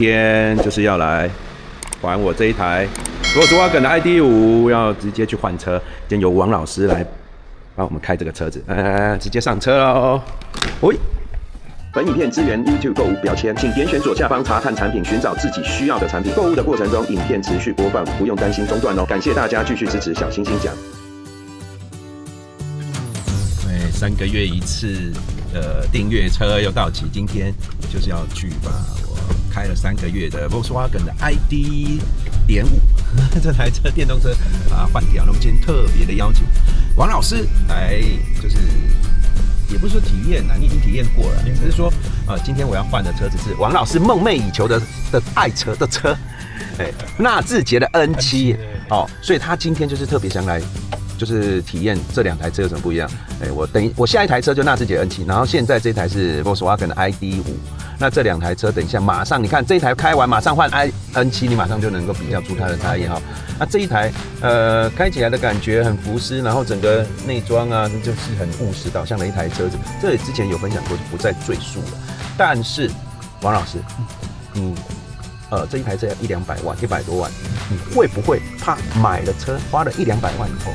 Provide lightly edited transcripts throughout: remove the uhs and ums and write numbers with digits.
今天就是要来还我这一台Volkswagen的 ID.5，要直接去换车。今天由王老师来帮我们开这个车子，直接上车喽。喂。本影片支援 YouTube 购物标签，请点选左下方查看产品，寻找自己需要的产品。购物的过程中，影片持续播放，不用担心中断哦。感谢大家继续支持小星星讲。3个月一次的订阅车又到期，今天就是要去把我开了3个月的 Volkswagen 的 ID.5 这台车电动车把它换掉。那么今天特别的邀请王老师来，就是也不是说体验啊，你已经体验过了，只是说今天我要换的车子是王老师梦寐以求的爱车的车，纳智捷的 N7 哦，所以他今天就是特别想来。就是体验这2台车有什么不一样？我下一台车就纳智捷 N7， 然后现在这台是 Volkswagen 的 ID.5， 那这2台车等一下马上，你看这一台开完马上换 N7， 你马上就能够比较出它的差异哈。那这一台开起来的感觉很福斯，然后整个内装啊就是很务实导向的一台车子，这里之前有分享过，就不再赘述了。但是王老师，你这一台车要100-200万，100多万，你会不会怕买了车花了100-200万以后？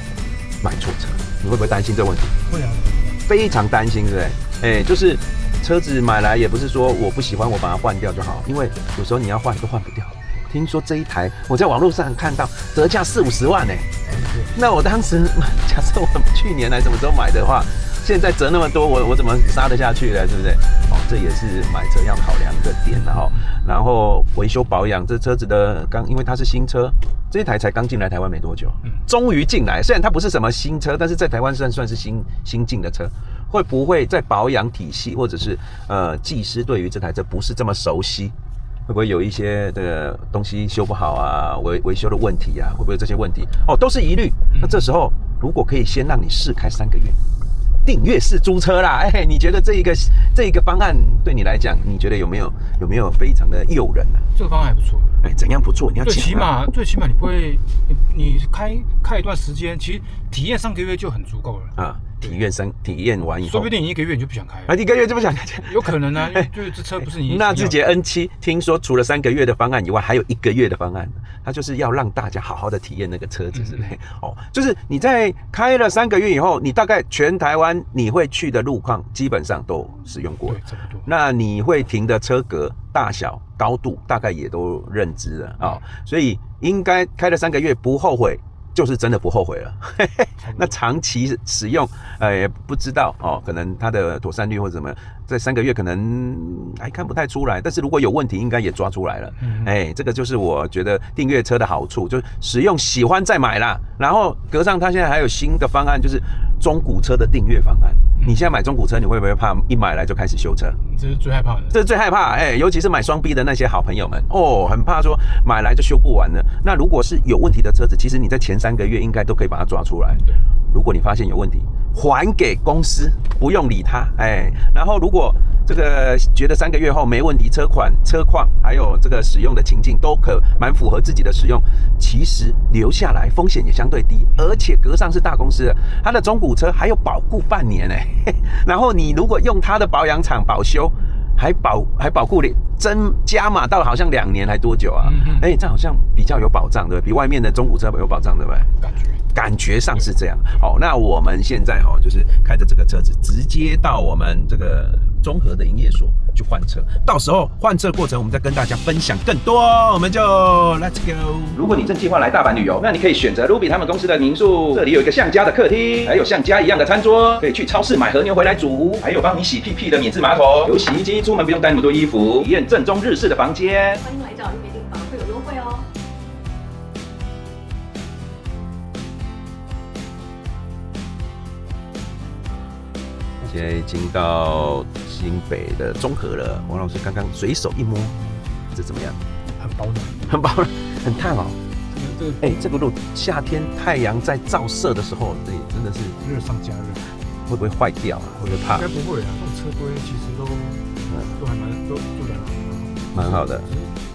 买错车，你会不会担心这个问题？会啊，非常担心，对不对？就是车子买来也不是说我不喜欢我把它换掉就好，因为有时候你要换都换不掉。听说这一台我在网络上看到折价40-50万那我当时假设我去年来什么时候买的话，现在折那么多，我怎么杀得下去呢？对不对？这也是买车要考量的点哈。然后维修保养，这车子的因为它是新车。这一台才刚进来台湾没多久，终于进来。虽然它不是什么新车，但是在台湾算是新进的车，会不会在保养体系或者是技师对于这台车不是这么熟悉，会不会有一些的东西修不好啊，维修的问题啊，会不会有这些问题？都是疑虑。那这时候如果可以先让你试开3个月，订阅式租车啦，你觉得这一个方案对你来讲，你觉得有没有非常的诱人呢？这个方案还不错。怎样不错？你要最起码你不会，你开一段时间，其实体验3个月就很足够了啊。体验完以后，说不定你1个月你就不想开了。1个月就不想开，有可能啊，就是这车不是你。纳智捷 N7 听说除了3个月的方案以外，还有1个月的方案，它就是要让大家好好的体验那个车子，是不是？就是你在开了3个月以后，你大概全台湾你会去的路况基本上都使用过了，对，差不多。那你会停的车格大小、高度大概也都认知了所以应该开了3个月不后悔。就是真的不后悔了，那长期使用，也不知道可能它的妥善率或者什么，在3个月可能还看不太出来，但是如果有问题，应该也抓出来了。这个就是我觉得订阅车的好处，就是使用喜欢再买啦。然后格上它现在还有新的方案，就是中古车的订阅方案。你现在买中古车，你会不会怕一买来就开始修车？这是最害怕的。这是最害怕，尤其是买双 B 的那些好朋友们很怕说买来就修不完了。那如果是有问题的车子，其实你在前3个月应该都可以把它抓出来。如果你发现有问题，还给公司，不用理它。然后如果这个觉得3个月后没问题，车款、车况还有这个使用的情境都蛮符合自己的使用，其实留下来风险也相对低，而且格上是大公司的，它的中古车还有保固半年然后你如果用它的保养厂保修，还保固加码到好像2年还多久啊？这好像比较有保障，对不对？比外面的中古车有保障，对不对？感觉上是这样。那我们现在就是开着这个车子，直接到我们这个中和的营业所去换车。到时候换车过程，我们再跟大家分享更多。我们就 Let's go。如果你正计划来大阪旅游，那你可以选择 Ruby 他们公司的民宿，这里有一个像家的客厅，还有像家一样的餐桌，可以去超市买和牛回来煮，还有帮你洗屁屁的免治马桶，有洗衣机，出门不用带那么多衣服，体验正宗日式的房间。欢迎来找预约订房，会有优惠哦。现在已经到新北的中和了，王老师刚刚随手一摸，这怎么样？很保暖，很保暖，很烫这个路夏天太阳在照射的时候，这真的是热上加热，会不会坏掉啊？会不会怕？应该不会啊，这种车规其实都还蛮好的。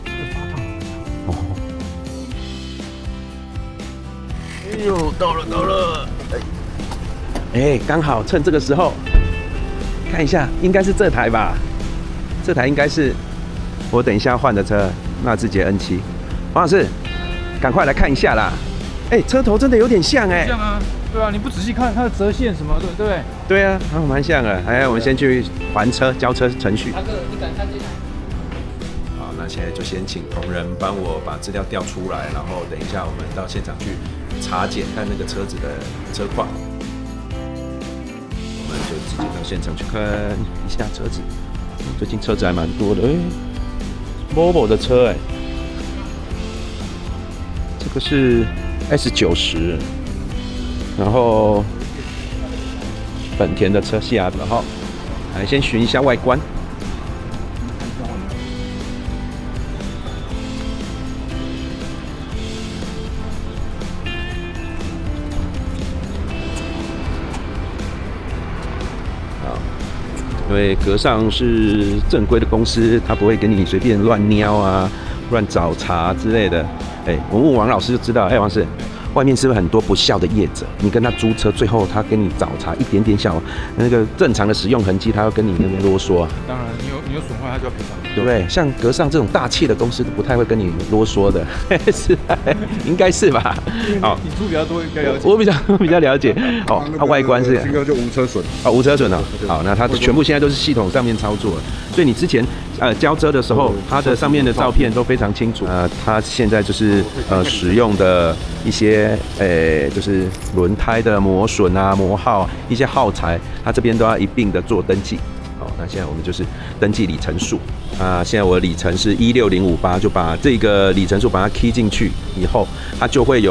这个发烫哎呦，到了！刚好趁这个时候看一下，应该是这台吧？这台应该是我等一下换的车，纳智捷 N7。黄老师，赶快来看一下啦！哎，车头真的有点像哎。像啊，对啊，你不仔细看它的折线什么的，对不对？对啊，蛮像的。哎，我们先去还车、交车程序。大哥，你敢看这台？好，那现在就先请同仁帮我把资料调出来，然后等一下我们到现场去查检，看那个车子的车况。我们就直接到现场去看一下车子。最近车子还蛮多的，Volvo 的车这个是 S90，然后本田的车西雅图，好，来先寻一下外观。因为格上是正规的公司，他不会给你随便乱瞄啊、乱找茬之类的。我问王老师就知道。王老师，外面是不是很多不孝的业者？你跟他租车，最后他给你找茬一点点小那个正常的使用痕迹，他要跟你那边啰嗦啊。当然，你有损坏，他就要赔偿，对不对？像格上这种大气的公司都不太会跟你啰嗦的，是吧？应该是吧？好，你租比较多，应该了解。我比较了解。哦，它外观是应该就无车损啊，无车损哦。好，那它全部现在都是系统上面操作，所以你之前交车的时候，它的上面的照片都非常清楚。它现在就是使用的一些就是轮胎的磨损啊、磨耗一些耗材，它这边都要一并的做登记。好，那现在我们就是登记里程数。现在我的里程是16058，就把这个里程数把它 key 进去以后，它就会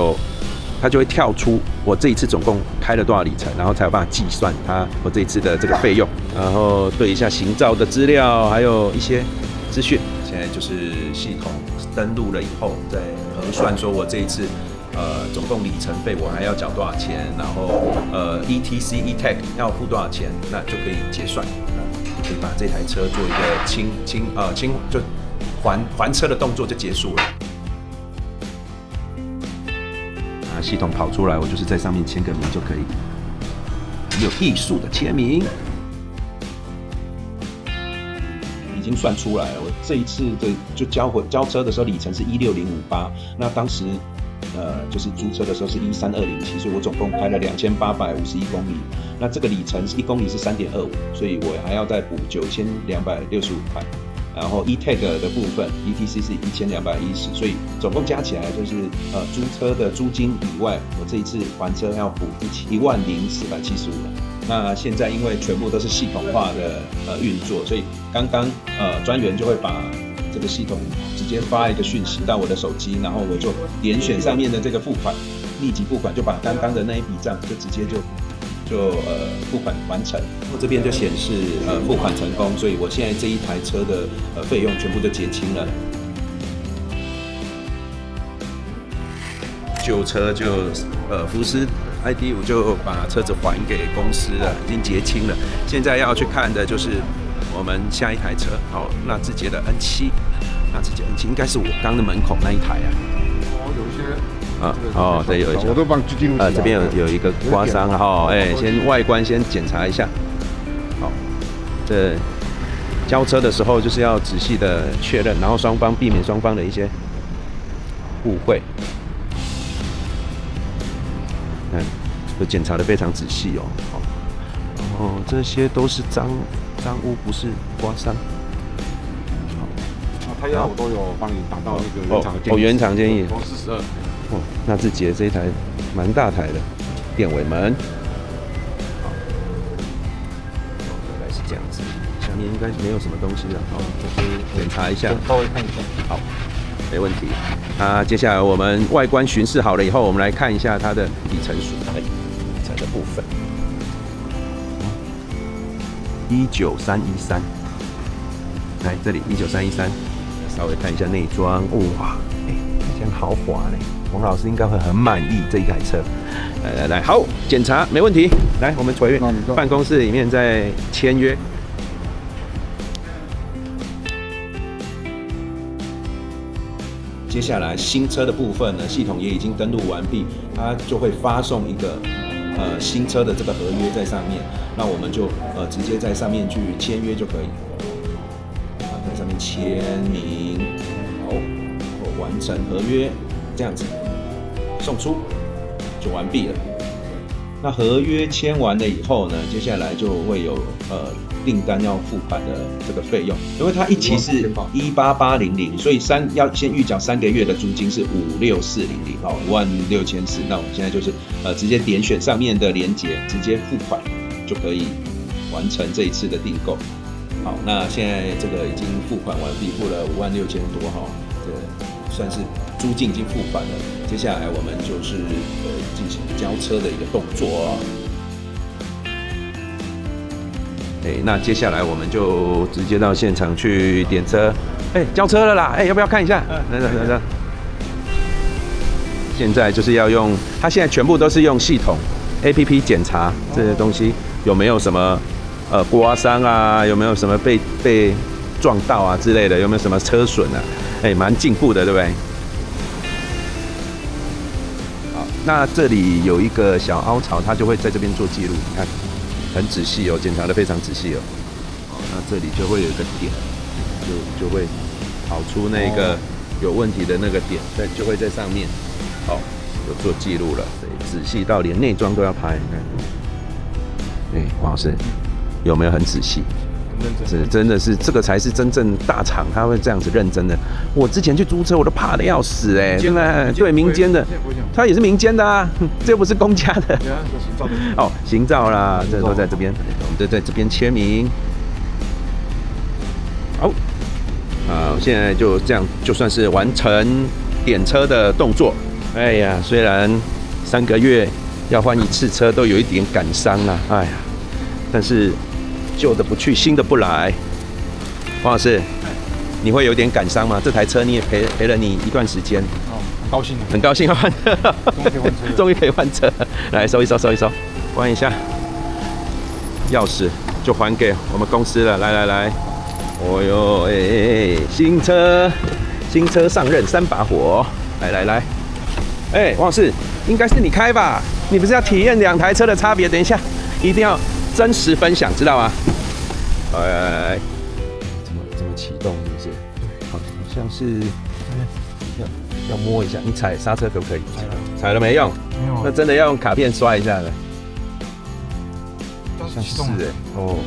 跳出我这一次总共开了多少里程，然后才有办法计算我这一次的这个费用，然后对一下行照的资料，还有一些资讯。现在就是系统登录了以后，再核算说我这一次总共里程费我还要缴多少钱，然后ETC E-Tag 要付多少钱，那就可以结算，可以把这台车做一个就还车的动作就结束了。系统跑出来，我就是在上面签个名就可以，有艺术的签名，已经算出来了。我这一次的就交车的时候里程是16058，那当时就是租车的时候是13207，所以我总共开了2851公里。那这个里程是1公里是3.25，所以我还要再补9265块。然后 E-Tag 的部分 ETC 是1210，所以总共加起来就是租车的租金以外，我这一次还车要补10475了。那现在因为全部都是系统化的运作，所以刚刚专员就会把这个系统直接发一个讯息到我的手机，然后我就点选上面的这个付款，立即付款，就把刚刚的那一笔账就直接就付款完成，我这边就显示付款成功，所以我现在这一台车的费用全部就结清了。旧车就福斯 ID5就把车子还给公司了，已经结清了。现在要去看的就是我们下一台车，纳智捷的 N7，纳智捷 N7应该是我刚的门口那一台啊。有一些。对，有一些，我都帮记录起来。这边有一个刮伤，先外观先检查一下。好，这交车的时候就是要仔细的确认，然后避免双方的一些误会。都检查的非常仔细哦。这些都是脏污，不是刮伤。胎压我都有帮你打到那个原厂的建议。原厂建议。42。纳智捷这一台蛮大台的电尾门，好，大概是这样子。下面应该没有什么东西了，就是检查一下，稍微看一下。好，没问题。接下来我们外观巡视好了以后，我们来看一下它的里程数，里程的部分，19313，来这里19313，稍微看一下内装，哇，这样豪华嘞。王老师应该会很满意这一台车。来，好，检查没问题。来，我们回办公室里面再签约。接下来新车的部分呢，系统也已经登录完毕，它就会发送一个新车的这个合约在上面，那我们就直接在上面去签约就可以。在上面签名，好，完成合约，这样子送出就完毕了。那合约签完了以后呢，接下来就会有订单要付款的这个费用，因为它一期是18800，所以要先预缴3个月的租金是56400哦，56400。那我们现在就是直接点选上面的连结，直接付款就可以完成这一次的订购。好，那现在这个已经付款完毕，付了56000多哈，这算是租金已经付款了。接下来我们就是进行交车的一个动作。那接下来我们就直接到现场去点车。交车了啦！要不要看一下？来。现在就是要用，它现在全部都是用系统 APP 检查这些东西有没有什么刮伤啊，有没有什么被撞到啊之类的，有没有什么车损啊？蛮进步的，对不对？好，那这里有一个小凹槽，它就会在这边做记录，你看。很仔细哦，检查的非常仔细哦。好，那这里就会有一个点，就会跑出那个有问题的那个点，就会在上面。好，有做记录了，对，仔细到连内装都要拍。你看，王老师有没有很仔细？是，真的是这个才是真正大厂，他会这样子认真的。我之前去租车，我都怕的要死真的。对，民间的，他也是民间的啊，这又不是公家的。哦，行照啦，这都在这边，我们就在这边签名。好，现在就这样，就算是完成点车的动作。虽然3个月要换1次车，都有一点感伤啦，但是。旧的不去，新的不来。王老师，你会有点感伤吗？这台车你也陪了你一段时间，很高兴，很高兴要换车，终于可以换车。来收一收，关一下，钥匙就还给我们公司了。来，哦哟，新车上任3把火，来，王老师，应该是你开吧？你不是要体验2台车的差别？等一下，一定要。真实分享，知道吗？怎么启动？是不是？好像是要摸一下。你踩刹车可不可以？踩了没用？没有。那真的要用卡片刷一下的。像是哦。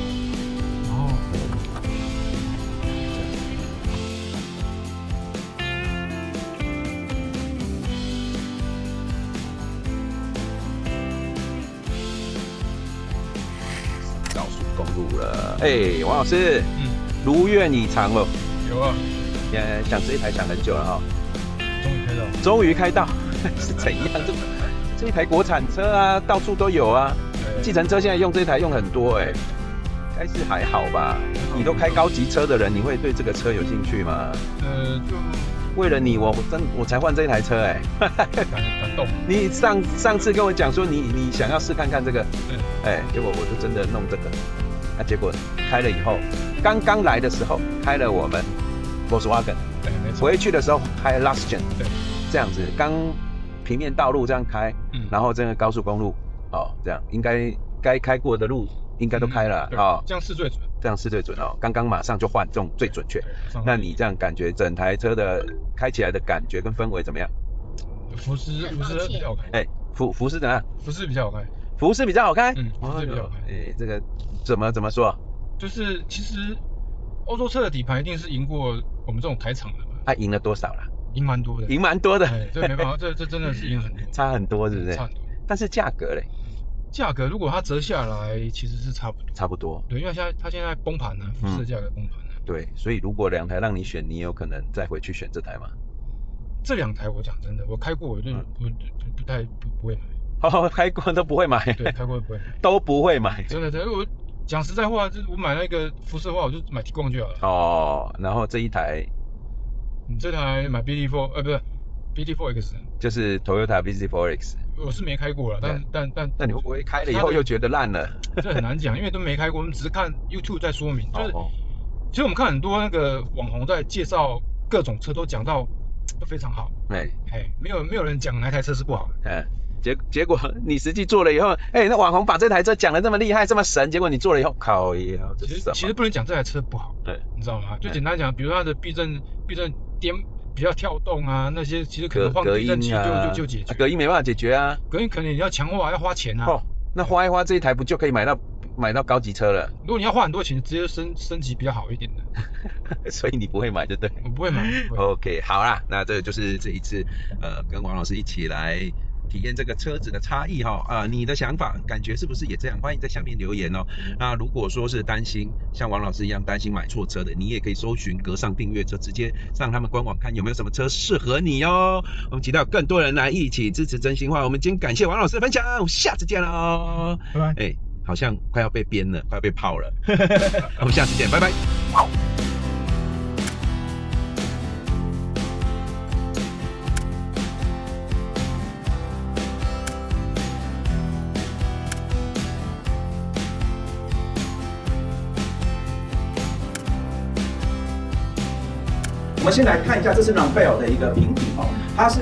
公路了，王老师，如愿以偿了。有啊，想这一台想很久了哈，终于开到，是怎样？这一台国产车啊，到处都有啊。计程车现在用这台用很多应该是还好吧？你都开高级车的人，你会对这个车有兴趣吗？就为了你，我才换这台车感动。你上次跟我讲说你想要试看看这个，结果我就真的弄这个。结果开了以后，刚来的时候开了我们 Volkswagen， 回去的时候开 Lastgen， 这样子刚平面道路这样开，然后这个高速公路，这样应该开过的路应该都开了这样是最准，刚马上就换，这种最准确。那你这样感觉整台车的开起来的感觉跟氛围怎么样？福斯比较好开，福斯怎样？福斯比较好开。福斯比较好开，福斯比较好开。这个怎么说？就是其实欧洲车的底盘一定是赢过我们这种台厂的嘛。赢了多少啦？赢蛮多的。这没办法，这真的是赢很多。差很多，是不是？差很多。但是价格嘞？价格如果它折下来，其实是差不多。对，因为它现在崩盘了，福斯的价格崩盘了。对，所以如果2台让你选，你有可能再回去选这台吗？这2台我讲真的，我开过，我就不会买。开过都不会买。对，开过不会买。都不会买。真的，我讲实在话，就是我买那个福斯的话，我就买 Tiguan 就好了。然后这一台，你这台买 BT4，不是 BT4X， 就是 Toyota BT4X。我是没开过了，但那你会不会开了以后又觉得烂了？这很难讲，因为都没开过，我们只是看 YouTube 在说明。就是，其实我们看很多那个网红在介绍各种车，都讲到都非常好。没有人讲哪台车是不好的。结果你实际做了以后，那网红把这台车讲得这么厉害，这么神，结果你做了以后，靠呀，其实不能讲这台车不好，对，你知道吗？就简单讲，比如它的避震颠比较跳动啊，那些其实可能换避震器就解决。隔音没办法解决啊，隔音可能你要强化，要花钱啊。哦，那花一花这一台不就可以买到高级车了？如果你要花很多钱，直接升级比较好一点的。所以你不会买，对不对？我不会买。OK， 好啦，那这就是这一次跟王老师一起来体验这个车子的差异哈你的想法感觉是不是也这样？欢迎在下面留言哦。那如果说是担心像王老师一样担心买错车的，你也可以搜寻格上订阅车，直接上他们官网看有没有什么车适合你哦。我们期待有更多人来一起支持真心话。我们今天感谢王老师的分享，下次见喽，拜拜。好像快要被编了，快要被泡了。我们下次见，拜拜。我们先来看一下，这是 Rafael 的一个评比它是。